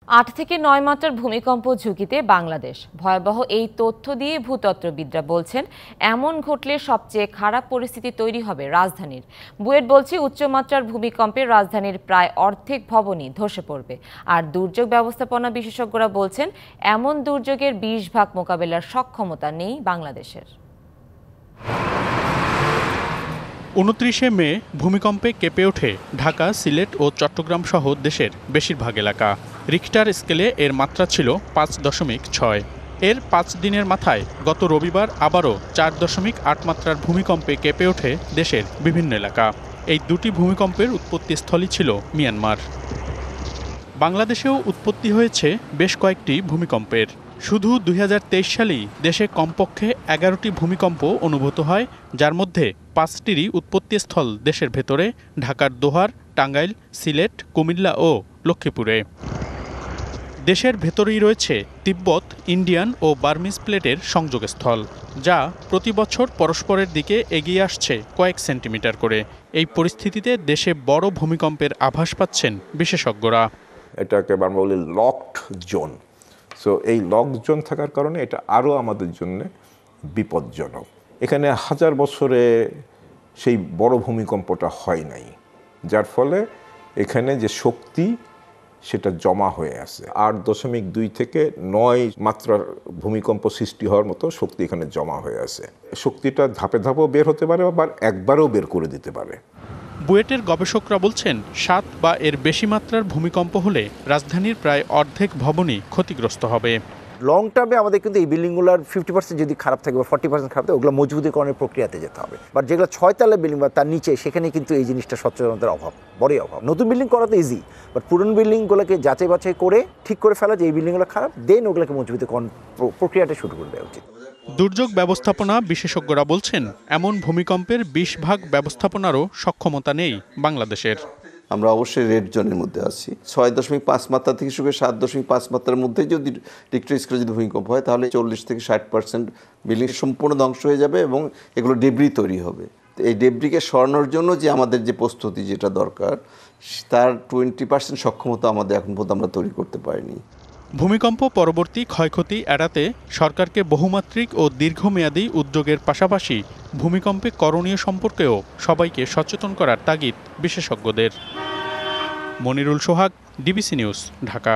৮ থেকে ৯ মাত্রার ভূমিকম্প ঝুঁকিতে বাংলাদেশ। ভয়াবহ এই তথ্য দিয়ে ভূতত্ত্ববিদরা বলছেন, এমন ঘটলে সবচেয়ে খারাপ পরিস্থিতি তৈরি হবে রাজধানীর। বুয়েট বলছে, উচ্চমাত্রার ভূমিকম্পে রাজধানীর প্রায় অর্ধেক ভবনই ধসে পড়বে। আর দুর্যোগ ব্যবস্থাপনা বিশেষজ্ঞরা বলছেন, এমন দুর্যোগের ২০ ভাগ মোকাবেলার সক্ষমতা নেই বাংলাদেশের। ২৯শে মে ভূমিকম্পে কেঁপে ওঠে ঢাকা, সিলেট ও চট্টগ্রাম সহ দেশের বেশিরভাগ এলাকা। রিখটার স্কেলে এর মাত্রা ছিল ৫.৬। এর ৫ দিনের মাথায় গত রবিবার আবারও ৪.৮ মাত্রার ভূমিকম্পে কেঁপে ওঠে দেশের বিভিন্ন এলাকা। এই দুটি ভূমিকম্পের উৎপত্তিস্থলই ছিল মিয়ানমার। বাংলাদেশেও উৎপত্তি হয়েছে বেশ কয়েকটি ভূমিকম্পের। শুধু ২০২৩ সালেই দেশে কমপক্ষে ১১টি ভূমিকম্প অনুভূত হয়, যার মধ্যে ৫টিরই উৎপত্তিস্থল দেশের ভেতরে, ঢাকার দোহার, টাঙ্গাইল, সিলেট, কুমিল্লা ও লক্ষ্মীপুরে। দেশের ভেতরেই রয়েছে তিব্বত, ইন্ডিয়ান ও বার্মিজ প্লেটের সংযোগস্থল, যা প্রতি বছর পরস্পরের দিকে এগিয়ে আসছে কয়েক সেন্টিমিটার করে। এই পরিস্থিতিতে দেশে বড় ভূমিকম্পের আভাস পাচ্ছেন বিশেষজ্ঞরা। এটাকে আমরা বলি লকড জোন। সো এই লক জোন থাকার কারণে এটা আরও আমাদের জন্য বিপজ্জনক। এখানে হাজার বছরে সেই বড় ভূমিকম্পটা হয় নাই, যার ফলে এখানে যে শক্তি সেটা জমা হয়ে আছে। ৮.২ থেকে ৯ মাত্রার ভূমিকম্প সৃষ্টি হওয়ার মতো শক্তি এখানে জমা হয়ে আছে। শক্তিটা ধাপে ধাপেও বের হতে পারে, আবার একবারও বের করে দিতে পারে। বুয়েটের গবেষকরা বলছেন, ৭ বা এর বেশি মাত্রার ভূমিকম্প হলে রাজধানীর প্রায় অর্ধেক ভবনই ক্ষতিগ্রস্ত হবে। লং টার্মে আমাদের কিন্তু এই বিল্ডিংগুলোর 50% যদি খারাপ থাকে বা 40% খারাপ থাকে, ওগুলো মজবুতিকরণের প্রক্রিয়াতে যেতে হবে। বাট যেগুলো ৬ তলা বিল্ডিং বা তার নিচে, সেখানে কিন্তু এই জিনিসটা সচেতনতার অভাব, বড়ই অভাব। নতুন বিল্ডিং করা তো ইজি, বাট পুরনো বিল্ডিংগুলোকে যাচাই বাছাই করে ঠিক করে ফেলা যে এই বিল্ডিংগুলো খারাপ, দেন ওগুলোকে মজবুতিকরণ প্রক্রিয়াটা শুরু করে দেওয়া উচিত। দুর্যোগ ব্যবস্থাপনা বিশেষজ্ঞরা বলছেন, এমন ভূমিকম্পের ২০ ভাগ ব্যবস্থাপনারও সক্ষমতা নেই বাংলাদেশের। আমরা অবশ্যই রেড জোনের মধ্যে আছি। ৬.৫ মাত্রা থেকে শুরু করে ৭.৫ মাত্রার মধ্যে যদি রিক্টার স্কেলে যদি ভূমিকম্প হয়, তাহলে ৪০ থেকে ৬০% বিল্ডিং সম্পূর্ণ ধ্বংস হয়ে যাবে এবং এগুলো ডেব্রি তৈরি হবে। এই ডেব্রিকে সরানোর জন্য যে আমাদের যে প্রস্তুতি যেটা দরকার, তার 20% সক্ষমতা আমাদের এখন পর্যন্ত আমরা তৈরি করতে পারিনি। ভূমিকম্প পরবর্তী ক্ষয়ক্ষতি এড়াতে সরকারকে বহুমাত্রিক ও দীর্ঘমেয়াদী উদ্যোগের পাশাপাশি ভূমিকম্পে করণীয় সম্পর্কেও সবাইকে সচেতন করার তাগিদ বিশেষজ্ঞদের। মনিরুল সোহাগ, ডিবিসি নিউজ, ঢাকা।